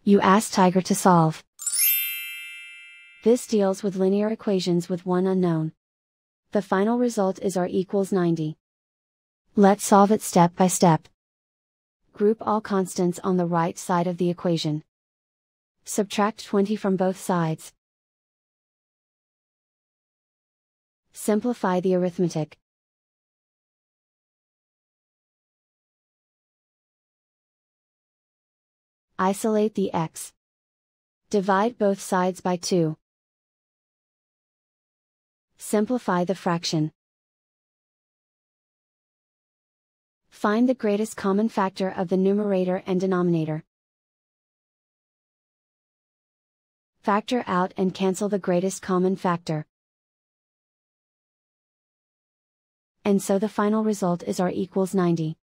You ask Tiger to solve. This deals with linear equations with one unknown. The final result is r equals 90. Let's solve it step by step. Group all constants on the right side of the equation. Subtract 20 from both sides. Simplify the arithmetic. Isolate the x. Divide both sides by 2. Simplify the fraction. Find the greatest common factor of the numerator and denominator. Factor out and cancel the greatest common factor. And so the final result is r equals 90.